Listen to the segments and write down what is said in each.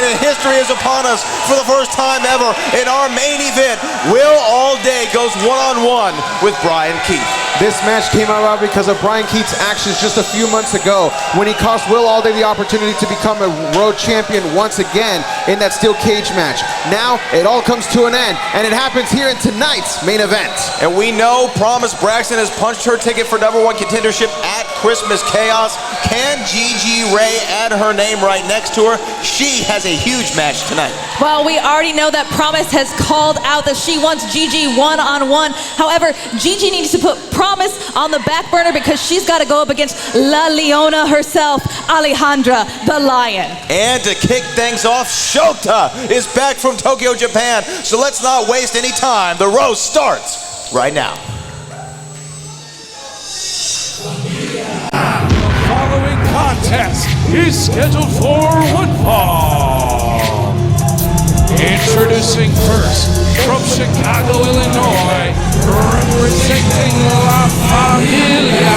and history is upon us for the first time ever in our main event. Will Allday goes one-on-one with Bryan Keith. This match came about because of Bryan Keith's actions just a few months ago when he cost Will Allday the opportunity to become a world champion once again in that steel cage match. Now it all comes to an end, and it happens here in tonight's main event. And we know Promise Braxton has punched her ticket for #1 contendership at Christmas Chaos. Can Gigi Ray add her name right next to her? She has a huge match tonight. Well, we already know that Promise has called out that she wants Gigi one-on-one. However, Gigi needs to put Promise on the back burner because she's got to go up against La Leona herself, Alejandra the Lion. And to kick things off, Shota is back from Tokyo, Japan. So let's not waste any time. The roast starts right now. The following contest is scheduled for one fall. Introducing first, from Chicago, Illinois, representing La Familia,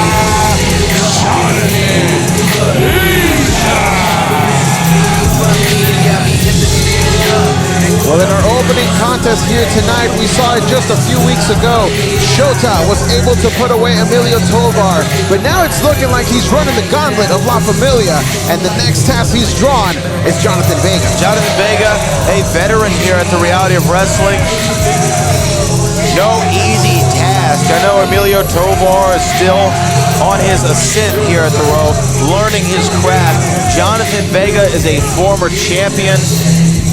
Well, in our opening contest here tonight, we saw it just a few weeks ago. Shota was able to put away Emilio Tovar, but now it's looking like he's running the gauntlet of La Familia, and the next task he's drawn is Jonathan Vega. Jonathan Vega, a veteran here at the Reality of Wrestling. No easy task. I know Emilio Tovar is still on his ascent here at the Row, learning his craft. Jonathan Vega is a former champion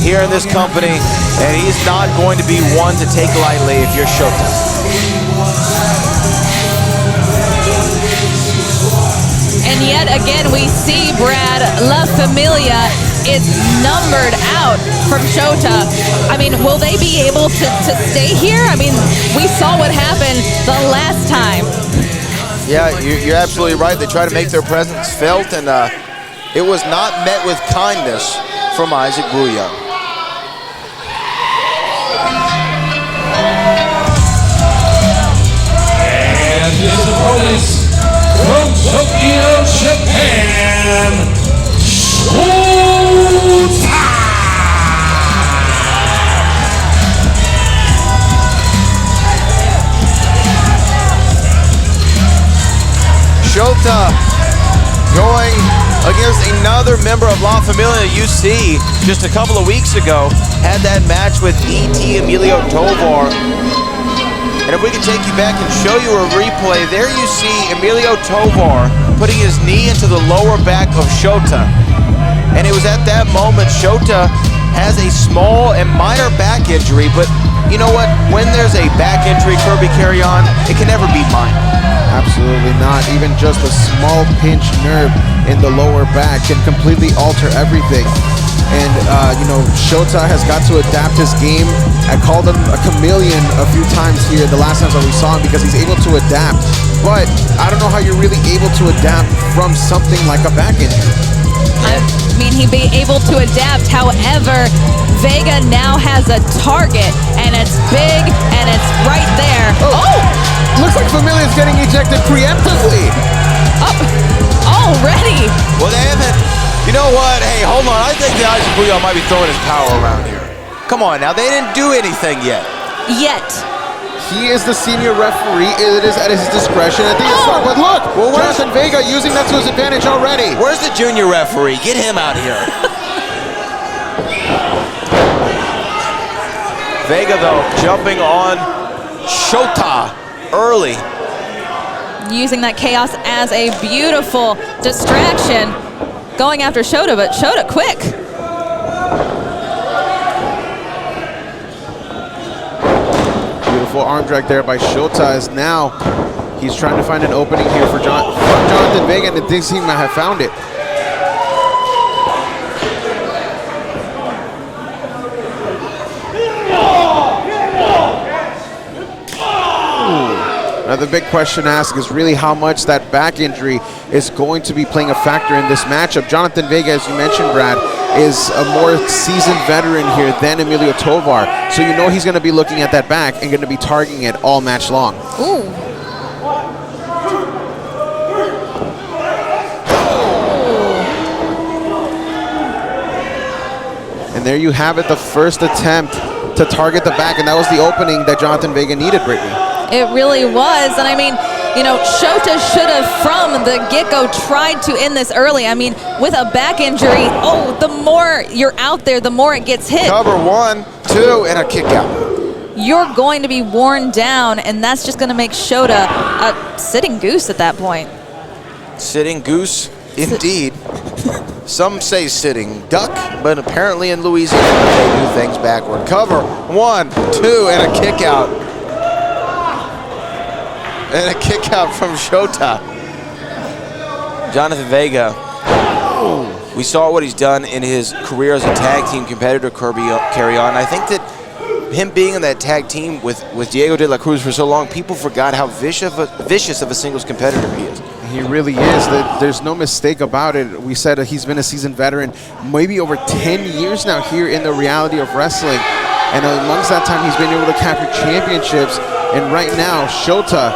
here in this company, and he's not going to be one to take lightly if you're Shota. And yet again, we see, Brad, La Familia is numbered out from Shota. I mean, will they be able to stay here? I mean, we saw what happened the last time. Yeah, you're absolutely right. They try to make their presence felt, and it was not met with kindness from Isaac Bouya. and his opponents from Tokyo, Japan, Shota! Shota going against another member of La Familia. You see, just a couple of weeks ago, had that match with E.T. Emilio Tovar. And if we can take you back and show you a replay, there you see Emilio Tovar putting his knee into the lower back of Shota. And it was at that moment Shota has a small and minor back injury, but you know what? When there's a back injury, Kirby Carry-On, it can never be minor. Absolutely not. Even just a small pinched nerve in the lower back can completely alter everything. And, you know, Shota has got to adapt his game. I called him a chameleon a few times here the last times that we saw him because he's able to adapt. But I don't know how you're really able to adapt from something like a back injury. I mean, he'd be able to adapt. However, Vega now has a target, and it's big, and it's right there. Oh! Looks like Familia's getting ejected preemptively. Oh, already. Well, they haven't. You know what? Hey, hold on. I think the Isaac Bouya might be throwing his power around here. Come on now. They didn't do anything yet. He is the senior referee. It is at his discretion. I think it's fine. But look, well, Jonathan Vega using that to his advantage already. Where's the junior referee? Get him out here. Vega, though, jumping on Shota early. Using that chaos as a beautiful distraction. Going after Shota, but Shota quick. Beautiful arm drag there by Shota as now he's trying to find an opening here for Jonathan Vega, and it did seem to have found it. Now the big question to ask is really how much that back injury is going to be playing a factor in this matchup. Jonathan Vega, as you mentioned, Brad, is a more seasoned veteran here than Emilio Tovar. So you know he's going to be looking at that back and going to be targeting it all match long. Ooh. there you have it, the first attempt to target the back, and that was the opening that Jonathan Vega needed, Brittany. It really was, and I mean, you know, Shota should have, from the get-go, tried to end this early. I mean, with a back injury, the more you're out there, the more it gets hit. Cover 1, 2, and a kick out. You're going to be worn down, and that's just going to make Shota a sitting goose at that point. Sitting goose, indeed. Some say sitting duck, but apparently in Louisiana they do things backward. Cover 1, 2, and a kick out. And a kick out from Shota. Jonathan Vega. We saw what he's done in his career as a tag team competitor, Carry On. I think that him being in that tag team with Diego de la Cruz for so long, people forgot how vicious of a singles competitor he is. He really is. There's no mistake about it. We said he's been a seasoned veteran, maybe over 10 years now here in the reality of wrestling. And amongst that time, he's been able to capture championships. And right now, Shota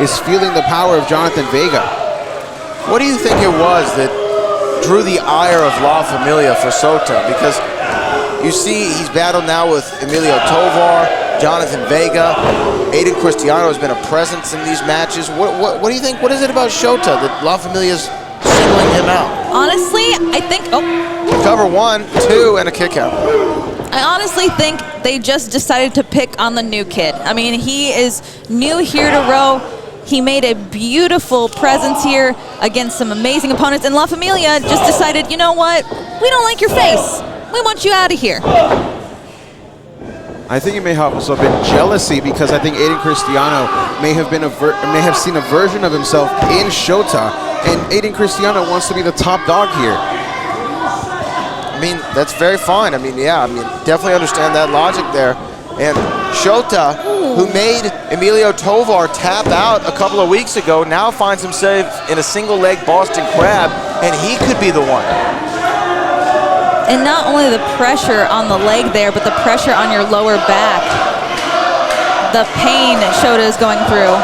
is feeling the power of Jonathan Vega. What do you think it was that drew the ire of La Familia for Shota? Because you see he's battled now with Emilio Tovar, Jonathan Vega. Aiden Cristiano has been a presence in these matches. What do you think? What is it about Shota that La Familia is singling him out? Honestly, I think... Cover 1, 2, and a kick out. I honestly think they just decided to pick on the new kid. I mean, he is new here to Row. He made a beautiful presence here against some amazing opponents. And La Familia just decided, you know what? We don't like your face. We want you out of here. I think it may have also been jealousy, because I think Aiden Cristiano may have seen a version of himself in Shota, and Aiden Cristiano wants to be the top dog here. I mean, that's very fine. I mean, yeah, definitely understand that logic there. And Shota, who made Emilio Tovar tap out a couple of weeks ago, now finds himself in a single-leg Boston Crab, and he could be the one. And not only the pressure on the leg there, but the pressure on your lower back. The pain Shota is going through.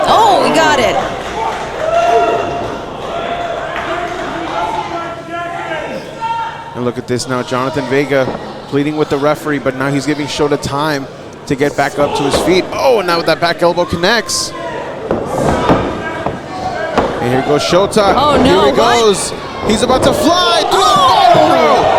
Oh, we got it. And look at this now, Jonathan Vega pleading with the referee, but now he's giving Shota time to get back up to his feet. Oh, now that back elbow connects. And here goes Shota. Oh, no, here he goes. He's about to fly through the bottom rope.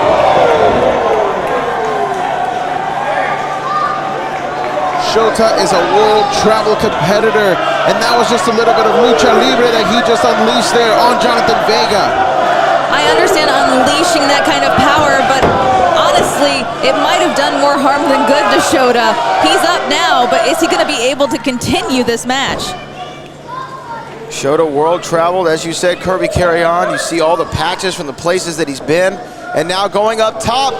Shota is a world travel competitor, and that was just a little bit of lucha libre that he just unleashed there on Jonathan Vega. I understand unleashing that kind of power, but honestly, it might have done more harm than good to Shota. He's up now, but is he going to be able to continue this match? Shota world traveled, as you said, Kirby Carry On. You see all the patches from the places that he's been. And now going up top, a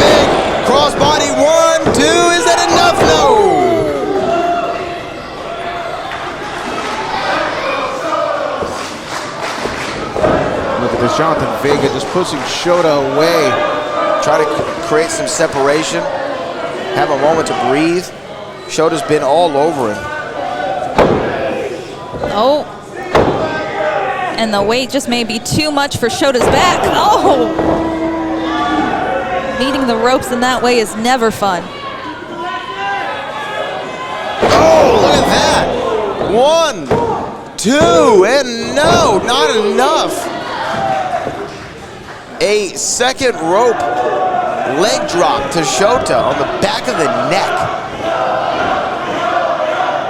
big crossbody 1, 2, is that enough? No! Look at this, Jonathan Vega just pushing Shota away. Try to create some separation, have a moment to breathe. Shota's been all over him. Oh. And the weight just may be too much for Shota's back. Oh! Meeting the ropes in that way is never fun. Oh, look at that. 1, 2, and no, not enough. A second rope leg drop to Shota on the back of the neck.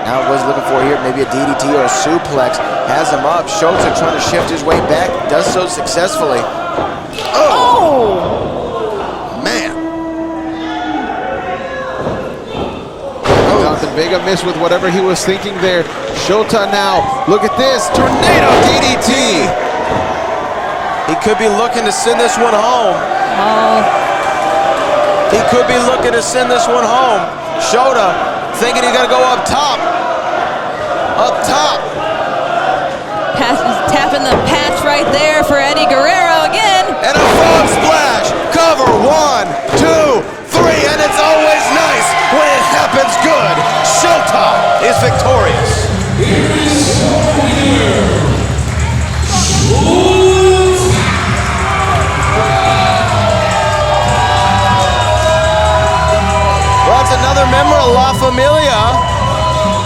Now what he's looking for here, maybe a DDT or a suplex. Has him up. Shota trying to shift his way back. Does so successfully. Oh! Man. Jonathan Vega missed with whatever he was thinking there. Shota now, look at this, tornado DDT. He could be looking to send this one home. Oh. He could be looking to send this one home. Shota thinking he's gonna go up top. Up top. Tapping the patch right there for Eddie Guerrero again. And a frog splash. Cover 1, 2, 3, and it's always nice when it happens good. Shota is victorious. Here is your winner, another member of La Familia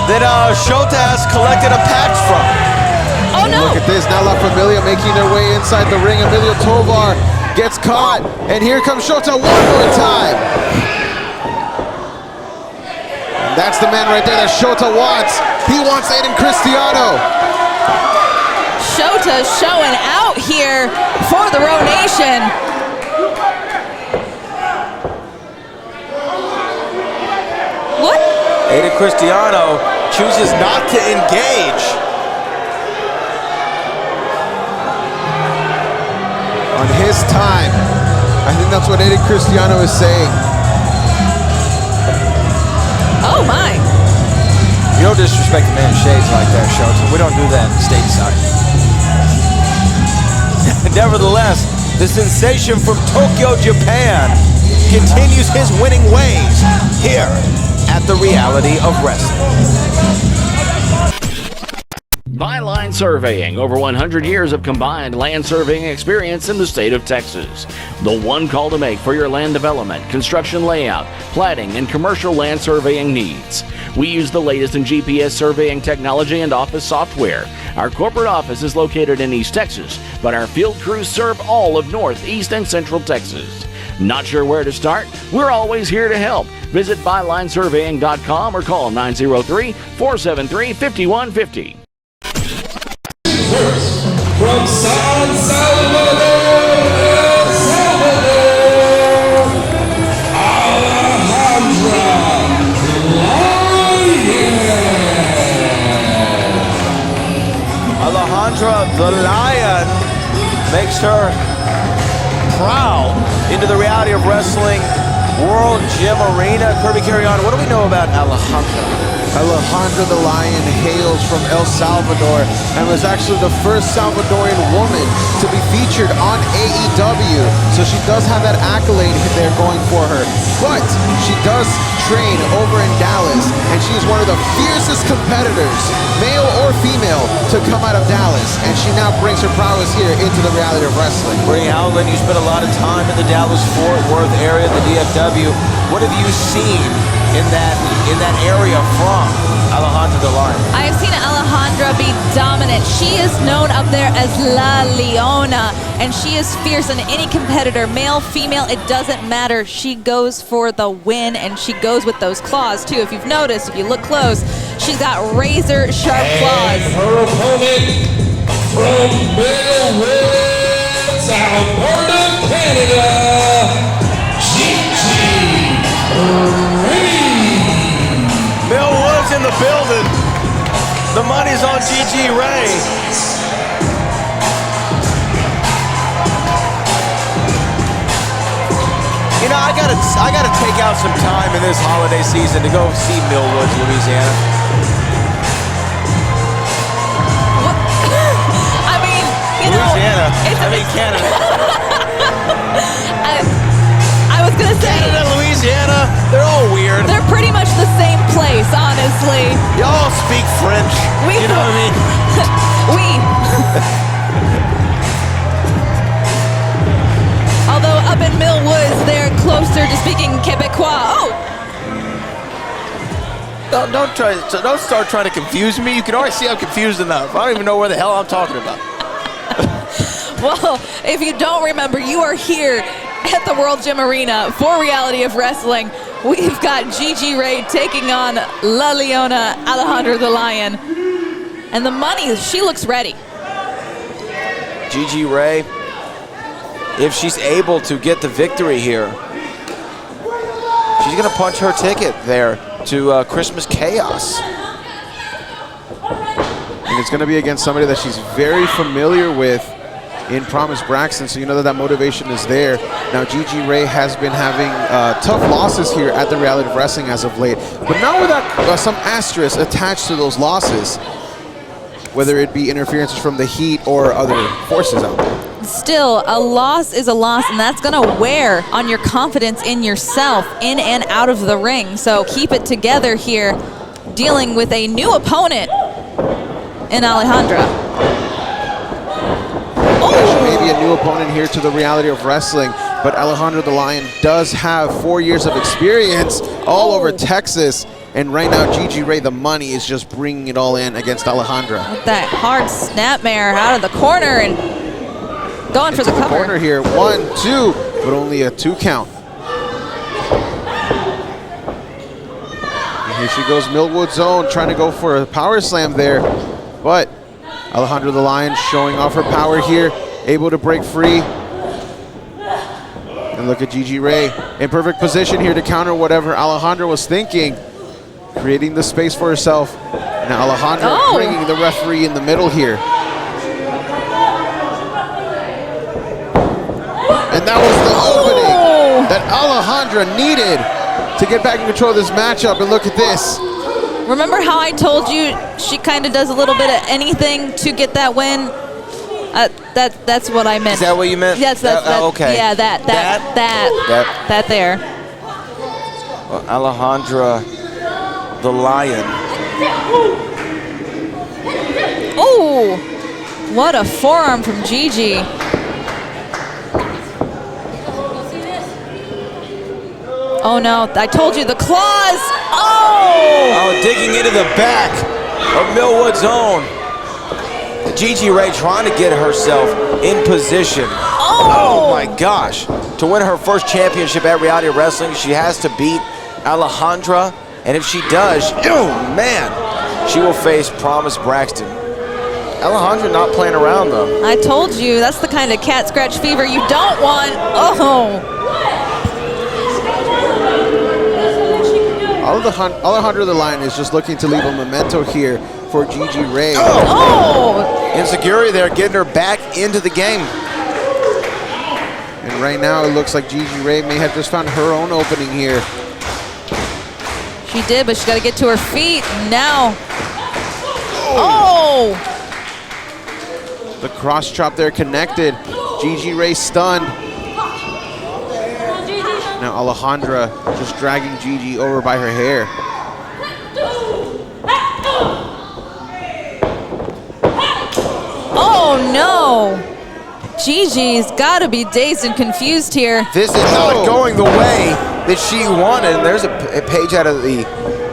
that Shota has collected a patch from. Oh no! Look at this, now La Familia making their way inside the ring. Emilio Tovar gets caught, and here comes Shota one more time. And that's the man right there that Shota wants. He wants Aiden Cristiano. Shota showing out here for the Row Nation. What? Aiden Cristiano chooses not to engage. On his time. I think that's what Aiden Cristiano is saying. Oh my. You don't disrespect the man's shades like that, Shota. We don't do that stateside. Nevertheless, the sensation from Tokyo, Japan continues his winning ways here at the Reality of Wrestling. Byline Surveying, over 100 years of combined land surveying experience in the state of Texas. The one call to make for your land development, construction layout, platting, and commercial land surveying needs. We use the latest in GPS surveying technology and office software. Our corporate office is located in East Texas, but our field crews serve all of North, East, and Central Texas. Not sure where to start? We're always here to help. Visit bylinesurveying.com or call 903-473-5150. First, from San Salvador, El Salvador, Alejandra Lion. Alejandra the Lion makes her proud into the Reality of Wrestling World Gym Arena. Kirby, carry on. What do we know about Alejandra? Alejandra the Lion hails from El Salvador and was actually the first Salvadorian woman to be featured on AEW. So she does have that accolade there going for her. But she does train over in Dallas, and she's one of the fiercest competitors, male or female, to come out of Dallas. And she now brings her prowess here into the Reality of Wrestling. Bray Howland, you spent a lot of time in the Dallas-Fort Worth area, the DFW. What have you seen in that area from Alejandra the Lion? I have seen Alejandra be dominant. She is known up there as La Leona, and she is fierce in any competitor, male, female, it doesn't matter. She goes for the win, and she goes with those claws too. If you've noticed, if you look close, she's got razor sharp claws. And her opponent from Millwoods, Alberta, Canada, Gigi Ray. Millwoods in the building. The money's on Gigi Ray. You know, I gotta take out some time in this holiday season to go see Millwoods, Louisiana. What? I mean, you Louisiana. know, I mean Canada. I was gonna say Canada, Louisiana, they're all weird. they're pretty much the same place, honestly. Y'all speak French. You know what I mean? Although up in Millwoods, they're closer to speaking Quebecois. Oh, Don't start trying to confuse me. You can already see I'm confused enough. I don't even know where the hell I'm talking about. well, if you don't remember, you are here at the World Gym Arena for Reality of Wrestling. We've got Gigi Ray taking on La Leona, Alejandra the Lion. And the money, she looks ready. Gigi Ray, if she's able to get the victory here, she's going to punch her ticket there to Christmas Chaos. And it's going to be against somebody that she's very familiar with in Promise Braxton, so you know that motivation is there. Now, Gigi Ray has been having tough losses here at the Reality of Wrestling as of late, but not without some asterisks attached to those losses, whether it be interferences from the Heat or other forces out there. Still, a loss is a loss, and that's going to wear on your confidence in yourself, in and out of the ring. So keep it together here, dealing with a new opponent in Alejandra. Maybe a new opponent here to the Reality of Wrestling. but Alejandra the Lion does have 4 years of experience all over Texas. And right now, Gigi Ray, the money, is just bringing it all in against Alejandra. With that hard snapmare out of the corner and going for the cover. Corner here, 1, 2, but only a 2 count. And here she goes, Millwood zone, trying to go for a power slam there. But Alejandra the Lion showing off her power here, able to break free. And look at Gigi Ray in perfect position here to counter whatever Alejandra was thinking. Creating the space for herself. Now Alejandra bringing the referee in the middle here. And that was the opening that Alejandra needed to get back in control of this matchup. And look at this. Remember how I told you she kind of does a little bit of anything to get that win? That's what I meant. Is that what you meant? Yes, that's okay. Yeah, that there. Well, Alejandra the Lion. Oh, what a forearm from Gigi. Oh no, I told you, the claws. Oh, digging into the back of Millwood zone. Gigi Ray trying to get herself in position. Oh my gosh. To win her first championship at Reality Wrestling, she has to beat Alejandra. And if she does, oh man, she will face Promise Braxton. Alejandra not playing around though. I told you, that's the kind of cat scratch fever you don't want. Oh. Alejandra the Lion is just looking to leave a memento here for Gigi Ray. Oh! Insecurity there, getting her back into the game. And right now it looks like Gigi Ray may have just found her own opening here. She did, but she's got to get to her feet now. Oh! The cross chop there connected. Gigi Ray stunned. Now Alejandra just dragging Gigi over by her hair. Oh no! Gigi's got to be dazed and confused here. This is not going the way that she wanted. And there's a page out of the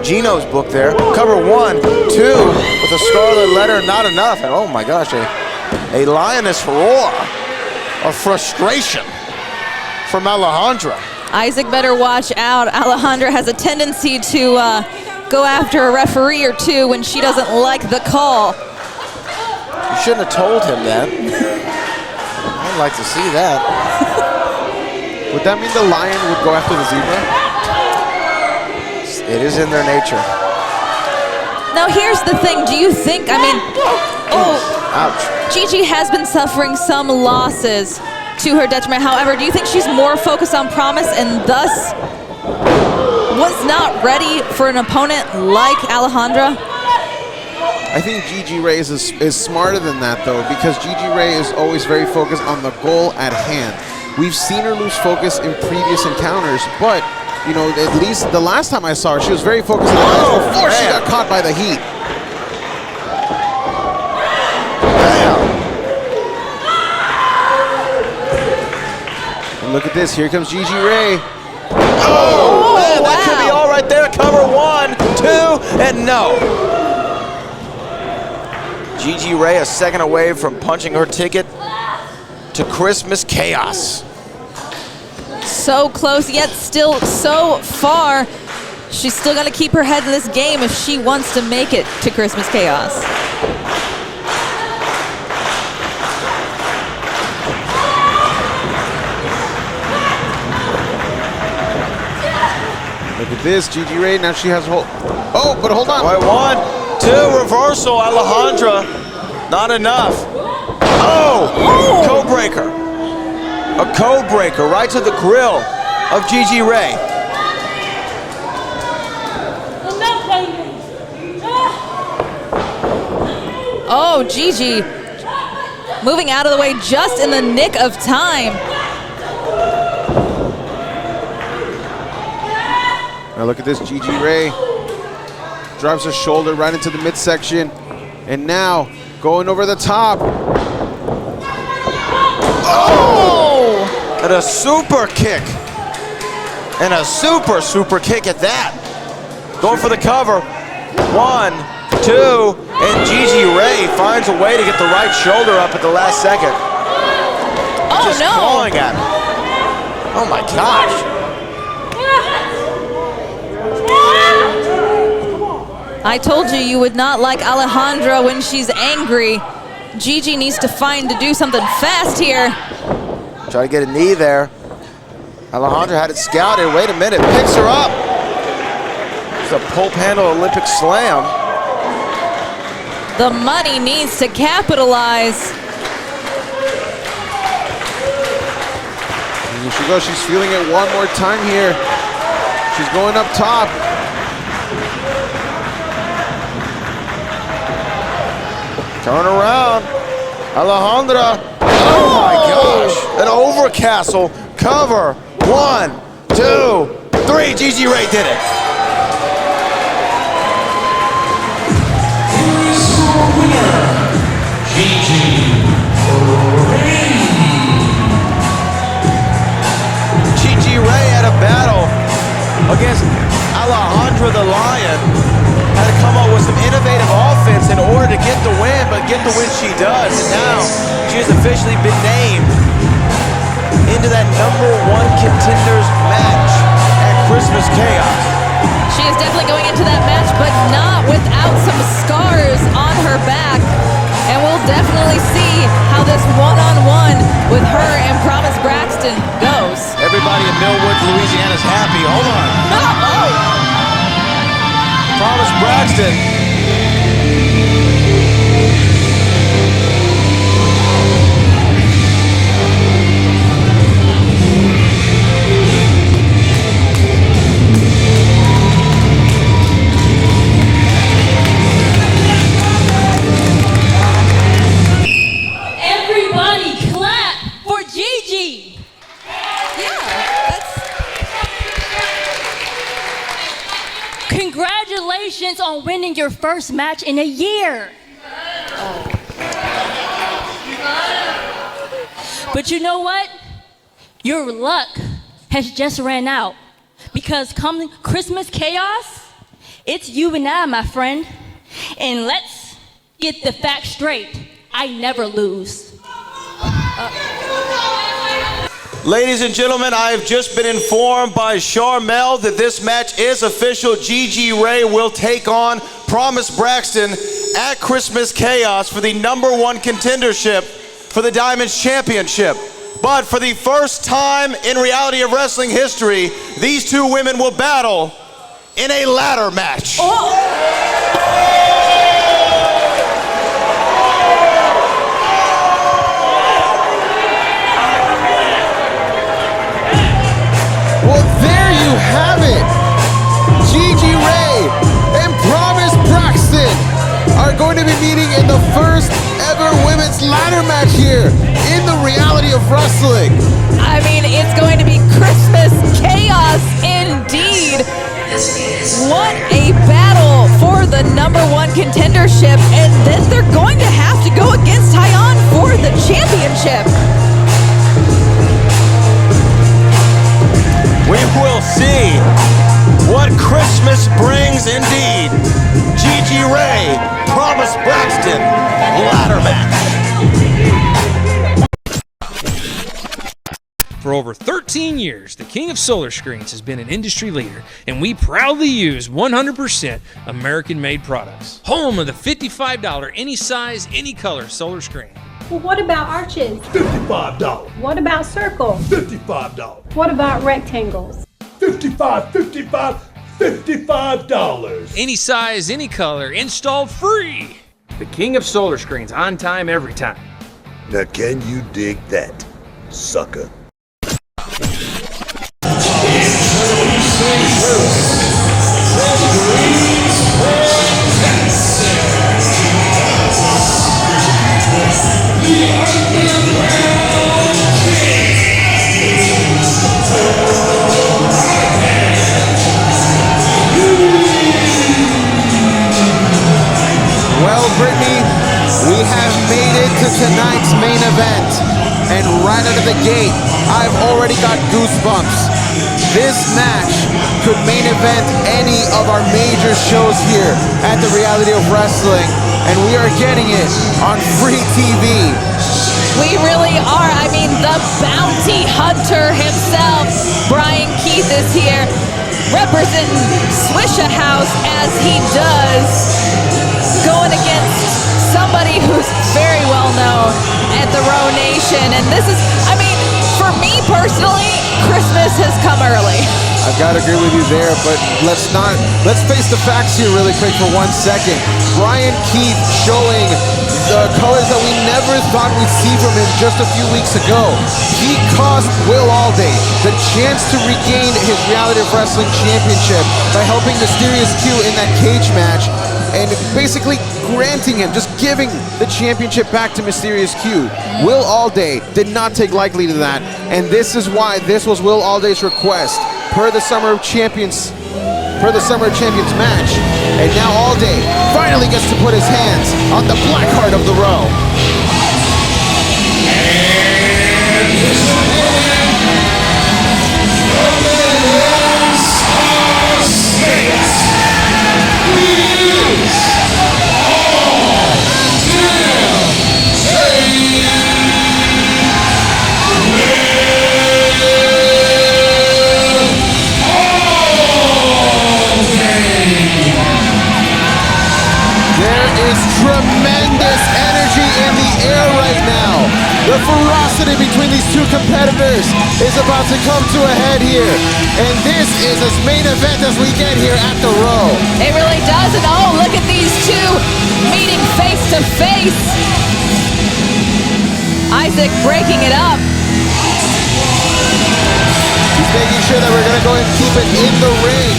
Gino's book there. Cover 1, 2 with a scarlet letter, not enough. And oh my gosh, a lioness roar of frustration from Alejandra. Isaac better watch out. Alejandra has a tendency to go after a referee or two when she doesn't like the call. You shouldn't have told him that. I'd like to see that. Would that mean the lion would go after the zebra? It is in their nature. Now here's the thing, do you think, Ouch. Gigi has been suffering some losses to her detriment. However, do you think she's more focused on Promise and thus was not ready for an opponent like Alejandra? I think Gigi Ray is smarter than that though, because Gigi Ray is always very focused on the goal at hand. We've seen her lose focus in previous encounters, but you know, at least the last time I saw her, she was very focused on the match before she got caught by the heat. And look at this, here comes Gigi Ray. Oh man, that could be all right there. Cover 1, 2, and no. Gigi Ray a second away from punching her ticket to Christmas chaos. So close, yet still so far. She's still gonna keep her head in this game if she wants to make it to Christmas chaos. Look at this, Gigi Ray, now she has a whole, oh, but hold on. Right, 1, 2, reversal, Alejandra, not enough. Oh, code breaker. A code breaker right to the grill of Gigi Ray. Oh, Gigi moving out of the way just in the nick of time. Now look at this, Gigi Ray drives her shoulder right into the midsection, and now going over the top. Oh! And a super kick. And a super, super kick at that. Going for the cover. 1, 2, and Gigi Ray finds a way to get the right shoulder up at the last second. Oh, Just no. clawing at him. Oh my gosh. I told you would not like Alejandra when she's angry. Gigi needs to do something fast here. Try to get a knee there. Alejandra had it scouted. Wait a minute, picks her up. It's a pulp handle Olympic slam. The money needs to capitalize. And here she goes. She's feeling it one more time here. She's going up top. Turn around. Alejandra. Oh my gosh. An overcastle cover. 1, 2, 3. Gigi Ray did it. Winner, Gigi Ray. Gigi Ray had a battle against Alejandra the Lion. Had to come up with some innovative offense in order to get the win, but get the win she does. And now she has officially been named into that #1 contenders match at Christmas Chaos. She is definitely going into that match, but not without some scars on her back. And we'll definitely see how this one-on-one with her and Promise Braxton goes. Everybody in Millwood, Louisiana is happy. Hold on. Oh. Promise Braxton. Everybody clap for Gigi. Congratulations on winning your first match in a year. But you know what? Your luck has just ran out. Because come Christmas Chaos, it's you and I, my friend. And let's get the facts straight. I never lose. Ladies and gentlemen, I have just been informed by Charmel that this match is official. Gigi Ray will take on Promise Braxton at Christmas Chaos for the #1 contendership for the Diamonds Championship. But for the first time in reality of wrestling history, these two women will battle in a ladder match. Well, there you have it. Gigi Ray and Promise Braxton are going to be meeting in the first ever women's ladder match here in the reality of wrestling. I mean, it's going to be Christmas Chaos indeed. What a battle for the #1 contendership. And then they're going to have to go against Tyon for the championship. We will see what Christmas brings indeed. Gigi Ray, Promise Braxton, ladder match. For over 13 years, the King of Solar Screens has been an industry leader, and we proudly use 100% American-made products. Home of the $55 any size, any color solar screen. Well, what about arches? $55. What about circles? $55. What about rectangles? $55. Any size, any color, installed free. The King of Solar Screens, on time, every time. Now can you dig that, sucker? Well, Brittany, we have made it to tonight's main event. And right out of the gate, I've already got goosebumps. This match could main event any of our major shows here at the Reality of Wrestling, and we are getting it on free TV. We really are. I mean, the bounty hunter himself, Bryan Keith, is here representing Swisha House as he does, going against somebody who's very well known at the Row Nation. And this is, I mean, for me personally, Christmas has come early. I've got to agree with you there, but let's face the facts here really quick for 1 second. Bryan Keith showing the colors that we never thought we'd see from him just a few weeks ago. He cost Will Allday the chance to regain his Reality of Wrestling championship by helping Mysterious Q in that cage match and basically granting him, just giving the championship back to Mysterious Q. Will Allday did not take lightly to that, and this is why this was Will Allday's request per the Summer of Champions match. And now Allday finally gets to put his hands on the black heart of the Row. Tremendous energy in the air right now. The ferocity between these two competitors is about to come to a head here. And this is as main event as we get here at the Row. It really does. And oh, look at these two meeting face to face. Isaac breaking it up. He's making sure that we're going to go and keep it in the ring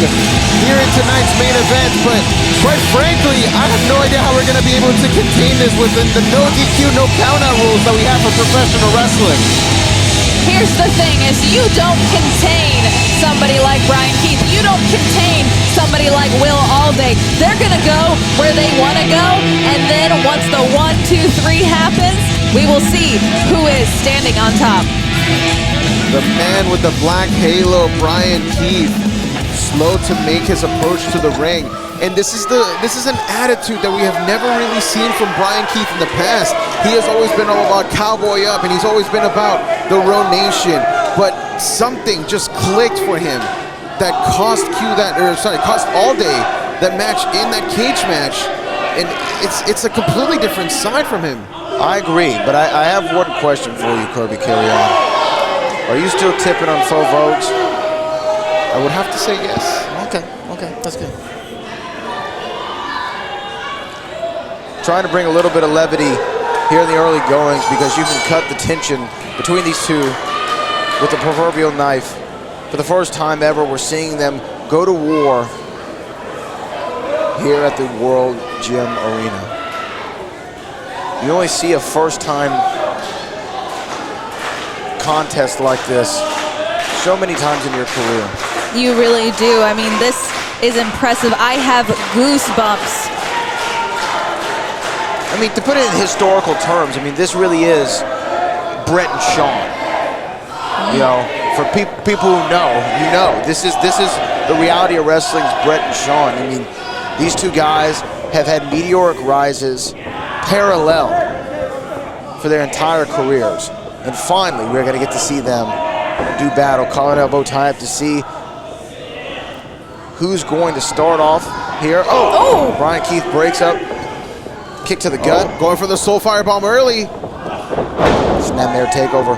here in tonight's main event, but quite frankly, I have no idea how we're going to be able to contain this within the no DQ, no countout rules that we have for professional wrestling. Here's the thing, is you don't contain somebody like Bryan Keith. You don't contain somebody like Will Allday. They're going to go where they want to go, and then once the 1, 2, 3 happens, we will see who is standing on top. The man with the black halo, Bryan Keith, slow to make his approach to the ring. And this is an attitude that we have never really seen from Bryan Keith in the past. He has always been all about cowboy up, and he's always been about the Row Nation. But something just clicked for him that cost Allday that match in that cage match. And it's a completely different side from him. I agree, but I have one question for you, Kirby Carry On. Are you still tipping on faux vogues? I would have to say yes. Okay, that's good. Trying to bring a little bit of levity here in the early goings because you can cut the tension between these two with the proverbial knife. For the first time ever, we're seeing them go to war here at the World Gym Arena. You only see a first-time contest like this so many times in your career. You really do. I mean, this is impressive. I have goosebumps. I mean, to put it in historical terms, I mean, this really is Brett and Sean. You know, for people who know, you know, this is the Reality of Wrestling's Brett and Sean. I mean, these two guys have had meteoric rises parallel for their entire careers. And finally, we're going to get to see them do battle, collar and elbow tie up to see who's going to start off here. Oh! Bryan Keith breaks up. Kick to the gut. Going for the soul firebomb early. Snapmare takeover.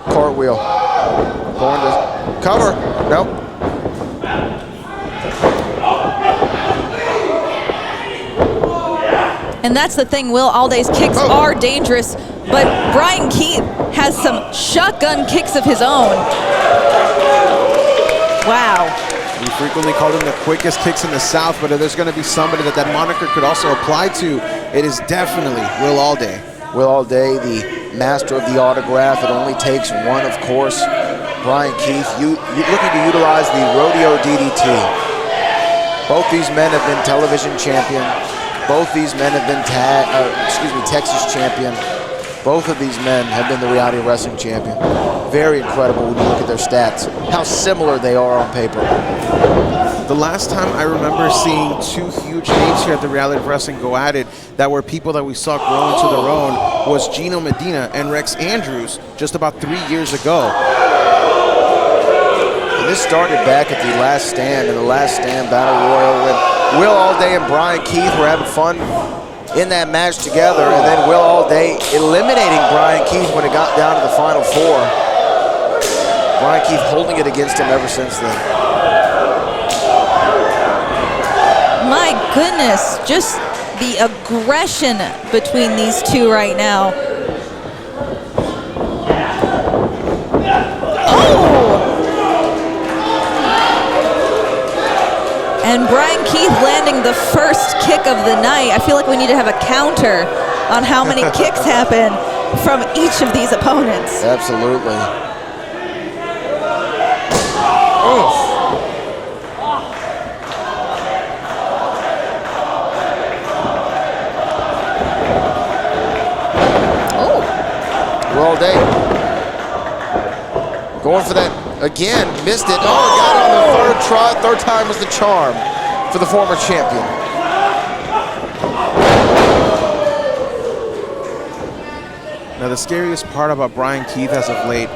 Cartwheel. Going to cover. Nope. And that's the thing, Will Allday's kicks are dangerous, but Bryan Keith has some shotgun kicks of his own. Wow. We frequently call them the quickest kicks in the South, but if there's going to be somebody that moniker could also apply to, it is definitely Will Allday. Will Allday, the master of the autograph. It only takes one, of course. Bryan Keith, looking to utilize the rodeo DDT. Both these men have been television champion. Both these men have been Texas champion. Both of these men have been the reality wrestling champion. Very incredible when you look at their stats, how similar they are on paper. The last time I remember seeing two huge names here at the Reality of Wrestling go at it that were people that we saw grow into their own was Gino Medina and Rex Andrews just about 3 years ago. And this started back at the Last Stand, in the Last Stand Battle Royal, when Will Allday and Bryan Keith were having fun in that match together, and then Will Allday eliminating Bryan Keith when it got down to the final four. Bryan Keith holding it against him ever since then. My goodness, just the aggression between these two right now. And Bryan Keith landing the first kick of the night. I feel like we need to have a counter on how many kicks happen from each of these opponents. Absolutely. Well, Allday going for that again, missed it. Oh, got it on the third try. Third time was the charm for the former champion. Now the scariest part about Bryan Keith as of late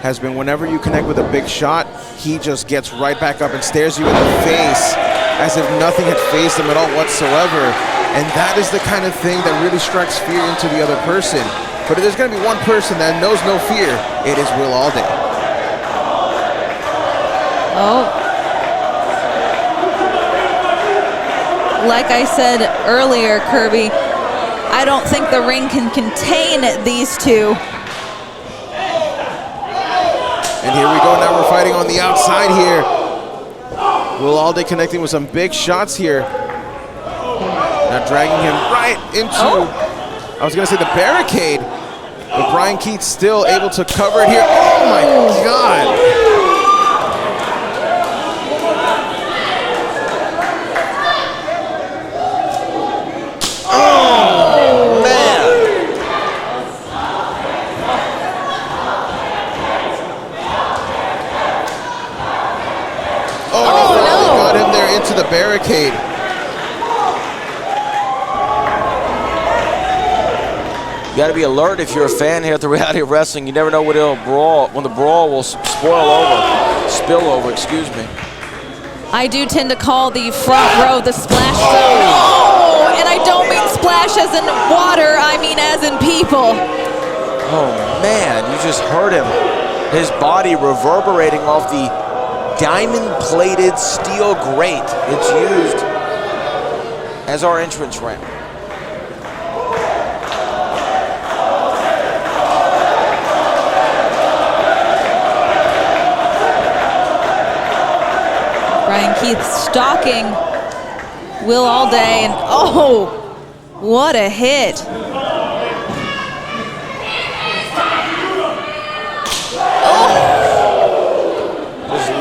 has been whenever you connect with a big shot, he just gets right back up and stares you in the face as if nothing had fazed him at all whatsoever. And that is the kind of thing that really strikes fear into the other person. But if there's going to be one person that knows no fear, it is Will Allday. Oh. Like I said earlier, Kirby, I don't think the ring can contain these two. And here we go, now we're fighting on the outside here. Will Allday connecting with some big shots here. Now dragging him right into, I was going to say the barricade, but Bryan Keith still able to cover it here. Oh my God. To the barricade. You got to be alert if you're a fan here at the Reality of Wrestling. You never know when it'll brawl, when the brawl will spill over, excuse me. I do tend to call the front row the splash zone. Oh, and I don't mean splash as in water, I mean as in people. Oh man, you just heard him. His body reverberating off the diamond-plated steel grate it's used as our entrance ramp. Bryan Keith stalking Will Allday, and oh, what a hit.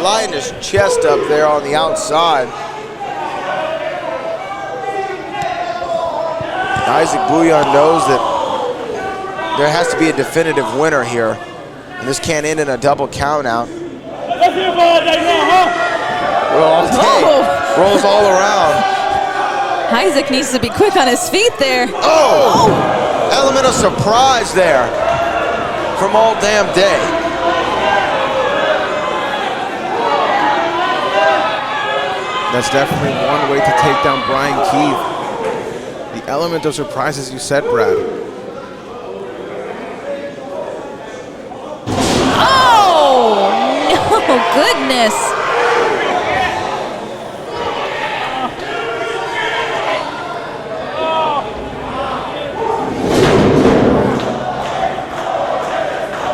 Lighting his chest up there on the outside. Isaac Bouillon knows that there has to be a definitive winner here, and this can't end in a double count out. Well, rolls all around. Isaac needs to be quick on his feet there. Oh! Element of surprise there from all damn day. That's definitely one way to take down Bryan Keith. The element of surprise, as you said, Brad. Oh, no, goodness.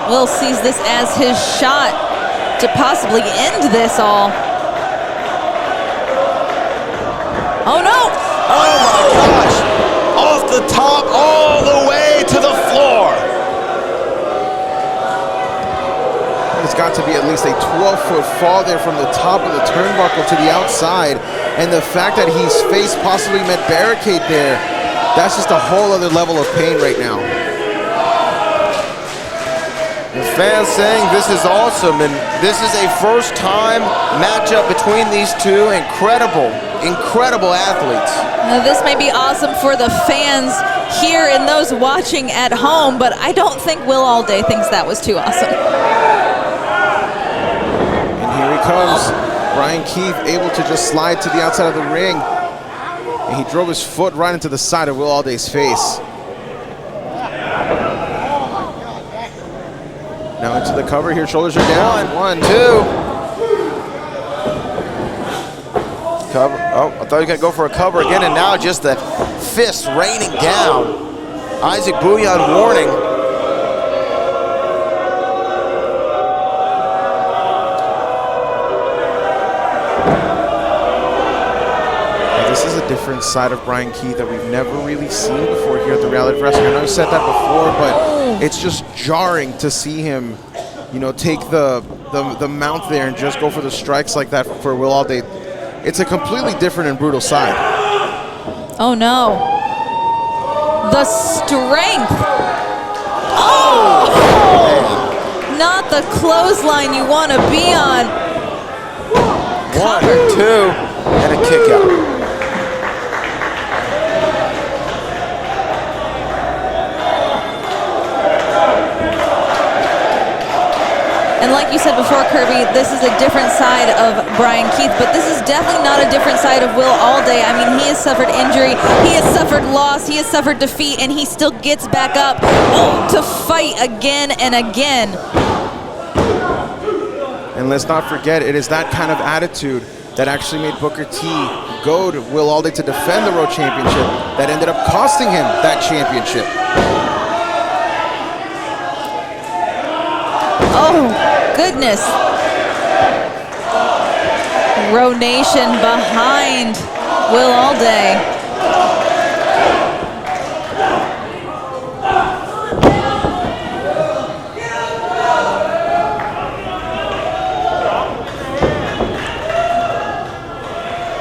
Will sees this as his shot to possibly end this all. Oh no! Oh my gosh! Off the top, all the way to the floor. It's got to be at least a 12-foot fall there from the top of the turnbuckle to the outside. And the fact that his face possibly met barricade there, that's just a whole other level of pain right now. The fans saying this is awesome, and this is a first-time matchup between these two incredible athletes. Now, this may be awesome for the fans here and those watching at home, but I don't think Will Allday thinks that was too awesome. And here he comes. Bryan Keith able to just slide to the outside of the ring. And he drove his foot right into the side of Will Allday's face. Now into the cover here, shoulders are down. 1, 2. Cover. Oh, I thought he was going to go for a cover again, and now just the fist raining down. Isaac Bouillon warning. Now, this is a different side of Bryan Keith that we've never really seen before here at the Reality Wrestling. I know you said that before, but it's just jarring to see him, you know, take the mount there and just go for the strikes like that for Will Allday. It's a completely different and brutal side. Oh no. The strength. Oh! Not the clothesline you want to be on. 1, 2, and a kick out. And like you said before, Kirby, this is a different side of Bryan Keith, but this is definitely not a different side of Will Allday. I mean, he has suffered injury, he has suffered loss, he has suffered defeat, and he still gets back up to fight again and again. And let's not forget, it is that kind of attitude that actually made Booker T go to Will Allday to defend the World Championship that ended up costing him that championship. Oh, goodness. Row Nation behind Will Allday.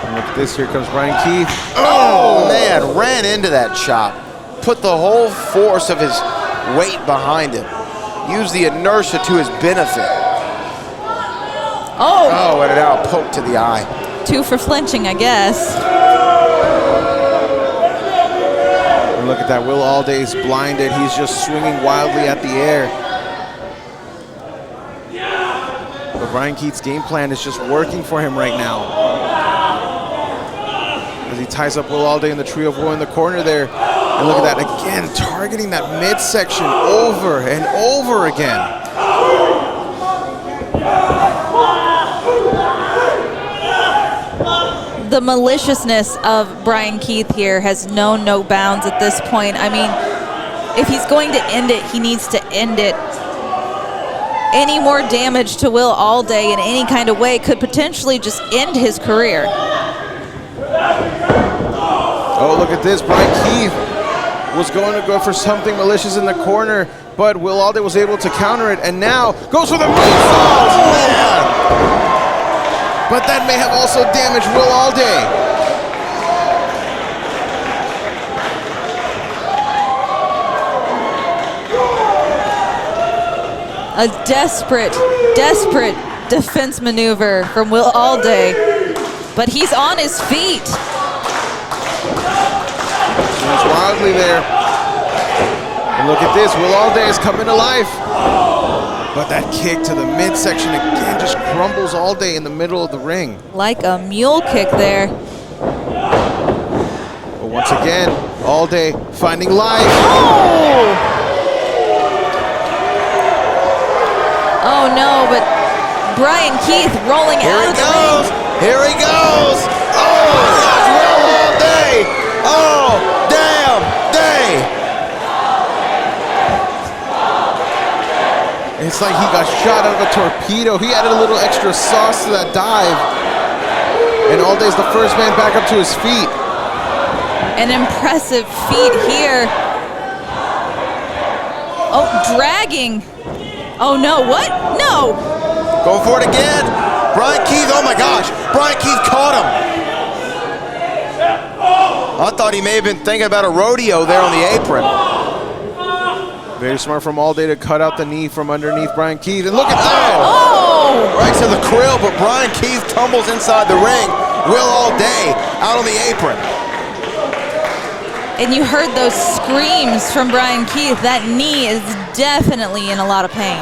And look at this, here comes Bryan Keith. Oh, man, ran into that chop. Put the whole force of his weight behind him. Use the inertia to his benefit. Oh, and now a poke to the eye. 2 for flinching, I guess. And look at that, Will Allday's blinded. He's just swinging wildly at the air. But Bryan Keith's game plan is just working for him right now. As he ties up Will Allday in the Tree of Woe in the corner there. And look at that, again, targeting that midsection over and over again. The maliciousness of Bryan Keith here has known no bounds at this point. I mean, if he's going to end it, he needs to end it. Any more damage to Will Allday in any kind of way could potentially just end his career. Oh, look at this, Bryan Keith was going to go for something malicious in the corner, but Will Allday was able to counter it, and now goes for the moonsault! But that may have also damaged Will Allday. A desperate defense maneuver from Will Allday, but he's on his feet. Moves wildly there. And look at this, Will Allday is coming to life. But that kick to the midsection again just crumbles Allday in the middle of the ring. Like a mule kick there. But once again, Allday finding life. Oh no, but Bryan Keith rolling out of the ring. Here he goes. Oh, that's Will Allday. Oh, damn day. It's like he got shot out of a torpedo. He added a little extra sauce to that dive. And Allday's the first man back up to his feet. An impressive feat here. Oh, dragging. Oh no, what? No. Going for it again. Bryan Keith, oh my gosh. Bryan Keith caught him. I thought he may have been thinking about a rodeo there on the apron. Very smart from Allday to cut out the knee from underneath Bryan Keith. And look at that! Oh! Right to the krill, but Bryan Keith tumbles inside the ring. Will Allday out on the apron. And you heard those screams from Bryan Keith. That knee is definitely in a lot of pain.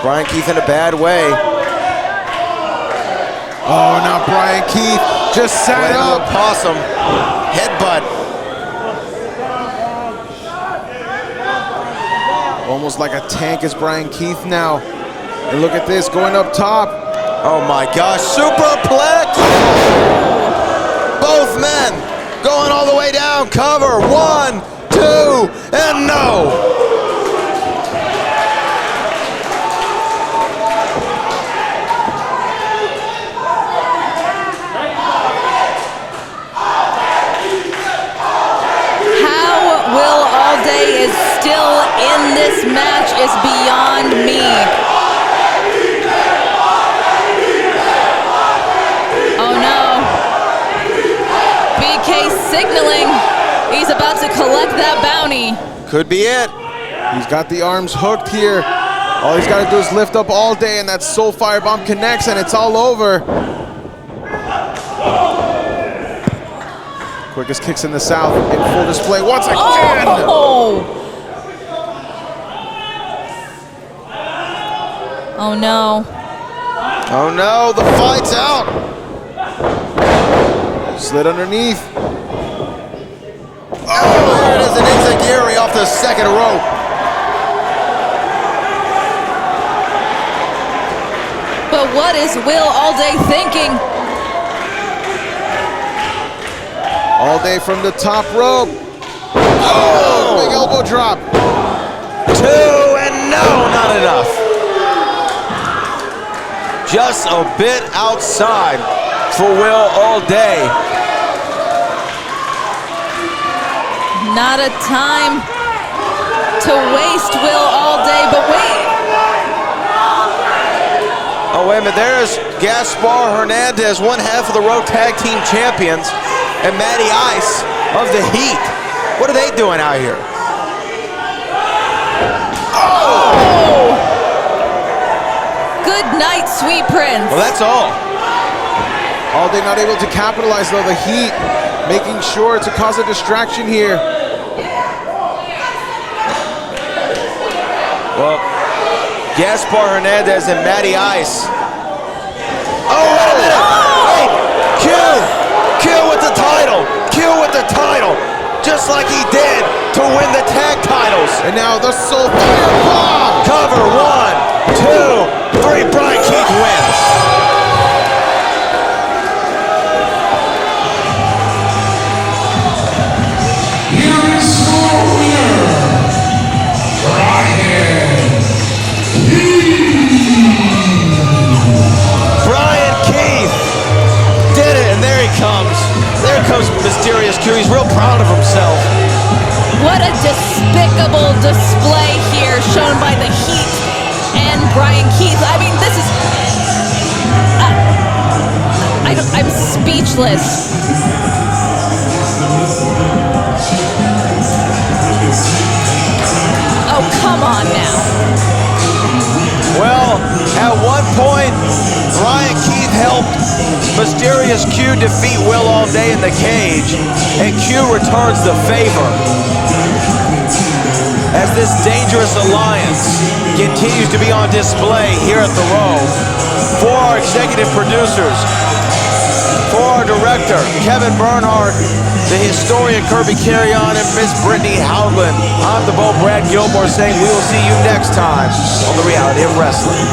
Bryan Keith in a bad way. Oh, now Bryan Keith just sat Right up. to a possum. Headbutt. Almost like a tank is Bryan Keith now. And look at this, going up top. Oh my gosh, superplex! Both men going all the way down, cover, 1, 2, and no! How Will Allday is still in this match is beyond me. Oh no. BK signaling he's about to collect that bounty. Could be it. He's got the arms hooked here. All he's got to do is lift up Allday, and that soul firebomb connects, and it's all over. Quickest kicks in the South in full display once again. Oh no. Oh no, the fight's out. Slid underneath. Oh, there it is, an enziguri off the second rope. But what is Will Allday thinking? Allday from the top rope. Oh, big elbow drop. 2, and no, not enough. Just a bit outside for Will Allday. Not a time to waste Will Allday, but wait. Oh, wait a minute, there's Gaspar Hernandez, one half of the Road Tag Team Champions, and Matty Ice of the Heat. What are they doing out here? Oh! Good night, Sweet Prince. Well, that's all. Allday not able to capitalize though. The Heat making sure to cause a distraction here. Well, Gaspar Hernandez and Matty Ice. Oh, wait a minute! Wait! Q with the title! Q with the title! Just like he did to win the tag titles! And now the Soul Fire Bomb! Cover, 1, 2, 3, Bryan Keith wins. Here is your winner, Bryan Keith did it, and there he comes. There comes Mysterious Q. He's real proud of himself. What a despicable display here shown by the Heat and Bryan Keith. I mean, this is... I'm speechless. Oh, come on now. Well, at one point, Bryan Keith helped Mysterious Q defeat Will Allday in the cage, and Q returns the favor as this dangerous alliance continues to be on display here at the Row. For our executive producers, for our director, Kevin Bernhardt, the historian Kirby Carrion, and Miss Brittany Howland, I'm the Bo Brad Gilmore saying we will see you next time on The Reality of Wrestling.